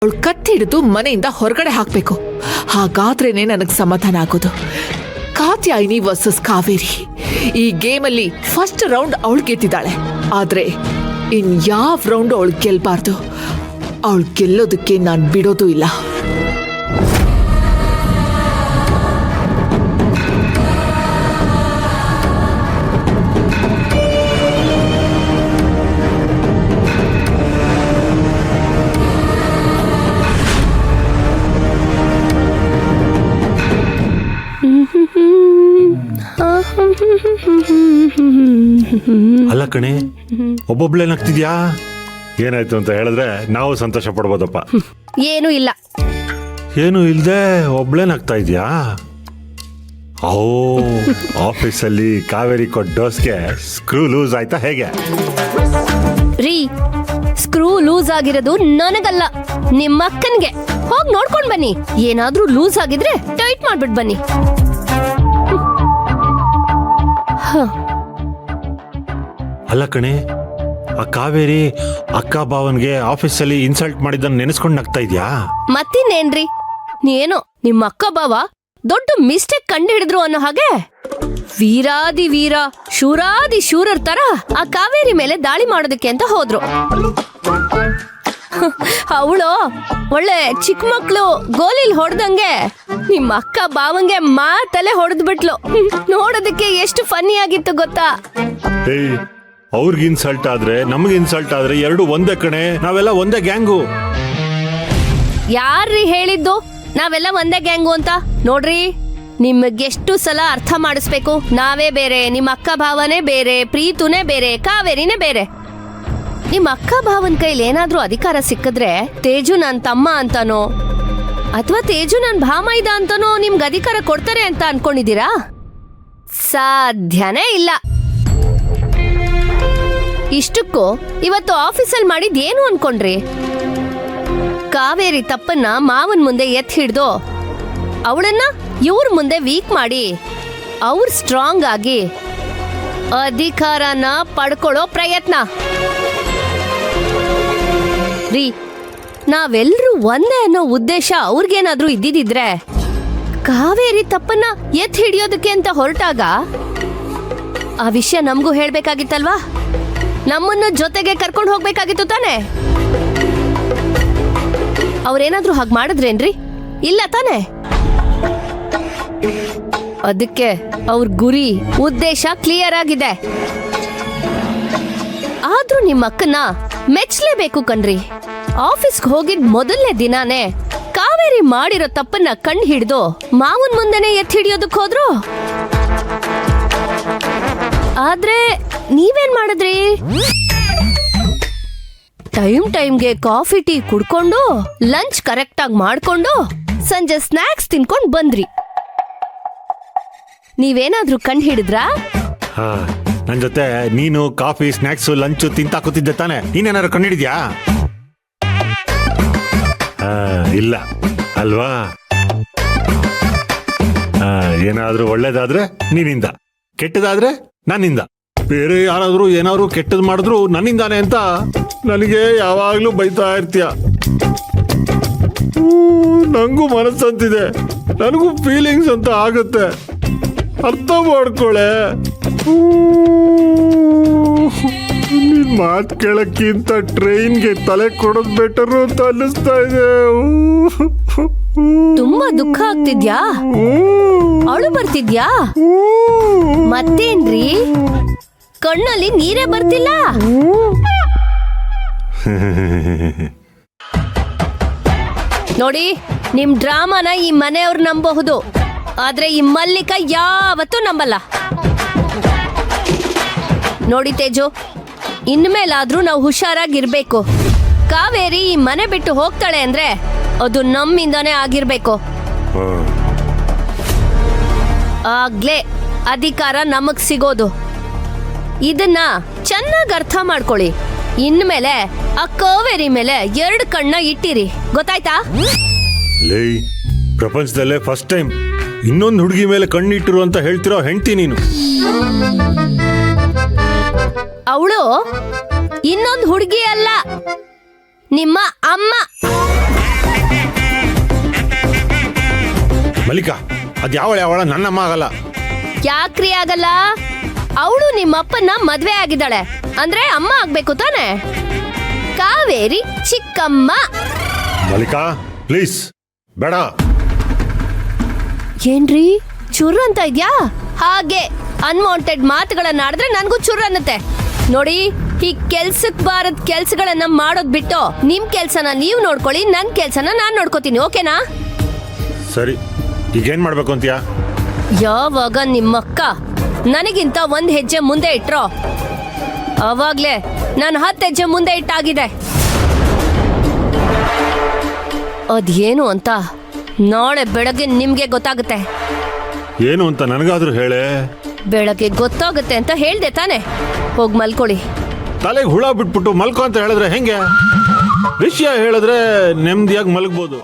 ಅವಳು ಕತ್ತಿ ಹಿಡಿದು ಮನೆಯಿಂದ ಹೊರಗಡೆ ಹಾಕ್ಬೇಕು. ಹಾಗಾದ್ರೇನೆ ನನಗೆ ಸಮಾಧಾನ ಆಗೋದು. ಕಾತ್ಯಾಯಿನಿ ವರ್ಸಸ್ ಕಾವೇರಿ, ಈ ಗೇಮಲ್ಲಿ ಫಸ್ಟ್ ರೌಂಡ್ ಅವಳು ಗೆದ್ದಿದ್ದಾಳೆ. ಆದ್ರೆ ಯಾವ ರೌಂಡ್ ಅವಳು ಗೆಲ್ಬಾರ್ದು. ಅವಳು ಗೆಲ್ಲೋದಕ್ಕೆ ನಾನು ಬಿಡೋದು ಇಲ್ಲ. ಅಲ್ಲ ಕಣೆ, ಒಬ್ಬೊಬ್ಳೆ ನಗ್ತಿದ್ಯಾ? ಏನಾಯ್ತು ಅಂತ ಹೇಳಿದ್ರೆ ನಾವು ಸಂತೋಷ ಪಡ್ಬೋದಪ್ಪ. ಏನು ಇಲ್ಲ. ಏನು ಇಲ್ದೆ ಒಬ್ಳೆ ನಗ್ತಾ ಇದ್ಯಾ? ಓ, ಆಫೀಸಲ್ಲಿ ಕಾವೇರಿ ಕೊಟ್ಟ ಡೋಸ್ಗೆ ಸ್ಕ್ರೂ ಲೂಸ್ ಆಯ್ತಾ ಹೇಗೆ? ರೀ, ಸ್ಕ್ರೂ ಲೂಸ್ ಆಗಿರೋದು ನನಗಲ್ಲ, ನಿಮ್ಮ ಅಕ್ಕನ್ಗೆ. ಹೋಗ್ ನೋಡ್ಕೊಂಡ್ ಬನ್ನಿ. ಏನಾದ್ರೂ ಲೂಸ್ ಆಗಿದ್ರೆ ಟೈಟ್ ಮಾಡ್ಬಿಟ್ ಬನ್ನಿ. ಅಲ್ಲ ಕಣೆ, ಆ ಕಾವೇರಿ ಅಕ್ಕ ಭಾವನ್ಗೆ ಆಫೀಸಲ್ಲಿ ಇನ್ಸಲ್ಟ್ ಮಾಡಿದ್ದನ್ನ ನೆನೆಸ್ಕೊಂಡು ನಗ್ತಾ ಇದ್ಯಾ? ಮತ್ತಿನ್ನೇನ್ರಿ, ಏನೋ ನಿಮ್ಮ ಅಕ್ಕ ಬಾವ ದೊಡ್ಡ ಮಿಸ್ಟೇಕ್ ಕಂಡು ಹಿಡಿದ್ರು ಅನ್ನೋ ಹಾಗೆ ವೀರಾದಿ ವೀರ ಶೂರಾದಿ ಶೂರರ್ ತರ ಆ ಕಾವೇರಿ ಮೇಲೆ ದಾಳಿ ಮಾಡೋದಕ್ಕೆ ಅಂತ ಹೋದ್ರು. ಅವಳು ಒಳ್ಳೆ ಚಿಕ್ಕ ಮಕ್ಳು ಗೋಲಿಲ್ ಹೊಡೆದಂಗೆ ನಿಮ್ಮ ಅಕ್ಕ ಬಾವಂಗೆ ಮಾತಲ್ಲೇ ಹೊಡೆದ್ಬಿಟ್ಲು. ನೋಡೋದಕ್ಕೆ ಎಷ್ಟು ಫನ್ನಿ ಆಗಿತ್ತು ಗೊತ್ತಾ? ಅವ್ರಿಗೆ ಇನ್ಸಲ್ಟ್ ಆದ್ರೆ ನಮ್ಗೆ ಇನ್ಸಲ್ಟ್ ಆದ್ರೆ ಎರಡು ಒಂದೇ ಕಣೆ, ನಾವೆಲ್ಲ ಒಂದೇ ಗ್ಯಾಂಗು. ಯಾರ್ರೀ ಹೇಳಿದ್ದು ನಾವೆಲ್ಲ ಒಂದೇ ಗ್ಯಾಂಗು ಅಂತ? ನೋಡ್ರಿ, ನಿಮಗೆಷ್ಟು ಸಲ ಅರ್ಥ ಮಾಡಿಸ್ಬೇಕು. ನಾವೇ ಬೇರೆ, ನಿಮ್ಮ ಅಕ್ಕ ಭಾವನೇ ಬೇರೆ, ಪ್ರೀತುನೇ ಬೇರೆ, ಕಾವೇರಿನೇ ಬೇರೆ. ನಿಮ್ಮ ಅಕ್ಕ ಭಾವನ್ ಕೈಲಿ ಏನಾದ್ರೂ ಅಧಿಕಾರ ಸಿಕ್ಕಿದ್ರೆ ತೇಜು ನನ್ ತಮ್ಮ ಅಂತಾನೋ ಅಥವಾ ತೇಜು ನನ್ ಭಾಮೈದ ಅಂತಾನೋ ನಿಮ್ಗೆ ಅಧಿಕಾರ ಕೊಡ್ತಾರೆ ಅಂತ ಅನ್ಕೊಂಡಿದ್ದೀರಾ? ಸಾಧ್ಯನೇ ಇಲ್ಲ. ಇಷ್ಟಕ್ಕೂ ಇವತ್ತು ಆಫೀಸಲ್ಲಿ ಮಾಡಿದ್ ಏನು ಅನ್ಕೊಂಡ್ರಿ? ಕಾವೇರಿ ತಪ್ಪನ್ನ ಮಾವನ್ ಮುಂದೆ ಎತ್ತಿ ಹಿಡ್ದು ಅವಳನ್ನ ಇವ್ರ ಮುಂದೆ ವೀಕ್ ಮಾಡಿ ಅವ್ರ ಸ್ಟ್ರಾಂಗ್ ಆಗಿ ಅಧಿಕಾರನ ಪಡ್ಕೊಳ್ಳೋ ಪ್ರಯತ್ನ. ರೀ, ನಾವೆಲ್ಲರೂ ಒಂದೇ ಅನ್ನೋ ಉದ್ದೇಶ ಅವ್ರಿಗೇನಾದ್ರೂ ಇದ್ದಿದ್ರೆ ಕಾವೇರಿ ತಪ್ಪನ್ನ ಎತ್ತಿ ಹಿಡಿಯೋದಕ್ಕೆ ಅಂತ ಹೊರಟಾಗ ಆ ವಿಷಯ ನಮಗೂ ಹೇಳ್ಬೇಕಾಗಿತ್ತಲ್ವಾ? ನಮ್ಮನ್ನ ಜೊತೆಗೆ ಕರ್ಕೊಂಡು ಹೋಗ್ಬೇಕಾಗಿತ್ತು ತಾನೆ? ಅವ್ರೇನಾದ್ರೂ ಹಾಗೆ ಮಾಡಿದ್ರೇನ್ರಿ? ಇಲ್ಲ ತಾನೆ? ಅದಕ್ಕೆ ಅವ್ರ ಗುರಿ ಉದ್ದೇಶ ಕ್ಲಿಯರ್ ಆಗಿದೆ. ಆದ್ರೂ ನಿಮ್ಮ ಅಕ್ಕನ ಮೆಚ್ಚಲೇಬೇಕು ಕಣ್ರಿ. ಆಫೀಸ್ಗೆ ಹೋಗಿದ್ ಮೊದಲನೇ ದಿನಾನೇ ಕಾವೇರಿ ಮಾಡಿರೋ ತಪ್ಪನ್ನ ಕಂಡು ಹಿಡಿದು ಮಾವನ್ ಮುಂದೆನೆ ಎತ್ತಿ ಹಿಡಿಯೋದಕ್ಕೆ ಹೋದ್ರು. ಆದ್ರೆ ನೀವೇನ್ ಮಾಡಿದ್ರಿ? ಟೈಮ್ಗೆ ಕಾಫಿ ಟೀ ಕುಡ್ಕೊಂಡು ಲಂಚ್ ಕರೆಕ್ಟ್ ಆಗಿ ಮಾಡ್ಕೊಂಡು ಸಂಜೆ ಸ್ನಾಕ್ಸ್ ತಿನ್ಕೊಂಡ್ ಬಂದ್ರಿ. ನೀವೇನಾದ್ರೂ ಕಂಡು ಹಿಡಿದ್ರಾ? ನನ್ ಜೊತೆ ನೀನು ಕಾಫಿ ಸ್ನಾಕ್ಸ್ ಲಂಚ್ ತಿಂತಾ ಕೂತಿದ್ದೆ ತಾನೆ, ನೀನೇನಾದ್ರು ಕಂಡಿದ್ಯಾ? ಇಲ್ಲ ಅಲ್ವಾ? ಏನಾದ್ರೂ ಒಳ್ಳೇದಾದ್ರೆ ನೀನಿಂದ, ಕೆಟ್ಟದಾದ್ರೆ ನನ್ನಿಂದ. ಬೇರೆ ಯಾರಾದ್ರೂ ಏನಾದ್ರು ಕೆಟ್ಟದ್ ಮಾಡಿದ್ರು ನನ್ನಿಂದಾನೆ ಅಂತ ನನಗೆ ಯಾವಾಗ್ಲೂ ಬೈತಾ ಇರ್ತೀಯ. ನಂಗೂ ಮನಸ್ಸಂತಿದೆ, ನನಗೂ ಫೀಲಿಂಗ್ಸ್ ಅಂತ ಆಗುತ್ತೆ, ಅರ್ಥ ಮಾಡ್ಕೊಳೆ. ನಿನ್ ಮಾತು ಕೇಳಕ್ಕಿಂತ ಟ್ರೈನ್ಗೆ ತಲೆ ಕೊಡೋದ್ ಬೆಟರು ಅಂತ ಅನ್ನಿಸ್ತಾ ಇದೆ. ತುಂಬಾ ದುಃಖ ಆಗ್ತಿದ್ಯಾ? ಅಳು ಬರ್ತಿದ್ಯಾ? ಮತ್ತೇನ್ರಿ, ಕಣ್ಣಲ್ಲಿ ನೀರೇ ಬರ್ತಿಲ್ಲ? ನೋಡಿ, ನಿಮ್ ಡ್ರಾಮಾನ ಈ ಮನೆಯವ್ರು ನಂಬಬಹುದು, ಆದ್ರೆ ಈ ಮಲ್ಲಿಕ ಯಾವತ್ತೂ ನಂಬಲ್ಲ. ನೋಡಿ ತೇಜು, ಇನ್ಮೇಲಾದ್ರೂ ನಾವು ಹುಷಾರಾಗಿರ್ಬೇಕು. ಕಾವೇರಿ ಈ ಮನೆ ಬಿಟ್ಟು ಹೋಗ್ತಾಳೆ ಅಂದ್ರೆ ಅದು ನಮ್ಮಿಂದಾನೇ ಆಗಿರ್ಬೇಕು. ಆಗ್ಲೇ ಅಧಿಕಾರ ನಮಗ್ ಸಿಗೋದು. ಇದನ್ನ ಚೆನ್ನಾಗಿ ಅರ್ಥ ಮಾಡ್ಕೊಳ್ಳಿ. ಇನ್ಮೇಲೆ ಆ ಕಾವೇರಿ ಮೇಲೆ 2 ಕಣ್ಣ ಇಟ್ಟಿರಿ, ಗೊತ್ತಾಯ್ತಾ? ಲೇ, ಪ್ರಪಂಚದಲ್ಲೇ ಫಸ್ಟ್ ಟೈಮ್ ಇನ್ನೊಂದು ಹುಡುಗಿ ಮೇಲೆ ಕಣ್ಣಿಟ್ಟಿರು ಅಂತ ಹೇಳ್ತಿರೋ ಹೆಂಡ್ತಿ ನೀನು. ಅವಳು ಇನ್ನೊಂದು ಹುಡುಗಿ ಅಲ್ಲ, ನಿಮ್ಮ ಅಮ್ಮ. ಮಲ್ಲಿಕಾ ಅದ್ ಯಾವಳ ನನ್ನಮ್ಮ ಆಗಲ್ಲ. ಯಾಕ್ರಿ ಆಗಲ್ಲ? ಅವಳು ನಿಮ್ಮಪ್ಪನ ಮದ್ವೆ ಆಗಿದ್ದಾಳೆ ಅಂದ್ರೆ ಅಮ್ಮ ಆಗ್ಬೇಕು ತಾನೆ. ಕಾವೇರಿ ಚಿಕ್ಕಮ್ಮ. ಮಲ್ಲಿಕಾ ಪ್ಲೀಸ್ ಬೇಡ. ಏನ್ರಿ ಚುರ್ ಅಂತ ಇದ್ಯಾ? ಹಾಗೆ ಅನ್ವಾಂಟೆಡ್ ಮಾತುಗಳನ್ನ ಆಡಿದ್ರೆ ನನ್ಗೂ ಚುರ್ ಅನ್ನತ್ತೆ. ನೋಡಿ, ಈ ಕೆಲ್ಸಕ್ ಬಾರದ್ ಕೆಲ್ಸಗಳನ್ನ ಮಾಡೋದ್ ಬಿಟ್ಟು ನಿಮ್ ಕೆಲ್ಸನ ನೀವ್ ನೋಡ್ಕೊಳ್ಳಿ, ನನ್ ಕೆಲ್ಸನ ನಾನ್ ನೋಡ್ಕೋತೀನಿ. ಓಕೆನಾ? ಸರಿ, ಈಗೇನ್ ಮಾಡ್ಬೇಕು ಅಂತೀಯಾ? ಯಾವಾಗ ನಿಮ್ಮಕ್ಕ ನನಗಿಂತ ಒಂದ್ ಹೆಜ್ಜೆ ಮುಂದೆ ಇಟ್ರೋ ಅವಾಗ್ಲೇ ನಾನು 10 ಹೆಜ್ಜೆ ಮುಂದೆ ಇಟ್ಟಾಗಿದೆ. ಅದೇನು ಅಂತ ನಾಳೆ ಬೆಳಗ್ಗೆ ನಿಮ್ಗೆ ಗೊತ್ತಾಗುತ್ತೆ. ಏನು ಅಂತ ನನಗಾದ್ರೂ ಹೇಳೆ. ಬೆಳಗ್ಗೆ ಗೊತ್ತಾಗುತ್ತೆ ಅಂತ ಹೇಳ್ದೆ ತಾನೆ. ಹೋಗ್ ಮಲ್ಕೊಳ್ಳಿ. ತಲೆಗೆ ಹುಳ ಬಿಟ್ಬಿಟ್ಟು ಮಲ್ಕೊ ಅಂತ ಹೇಳಿದ್ರೆ ಹೆಂಗೆ? ವಿಷಯ ಹೇಳಿದ್ರೆ ನೆಮ್ಮದಿಯಾಗಿ ಮಲಗ್ಬೋದು.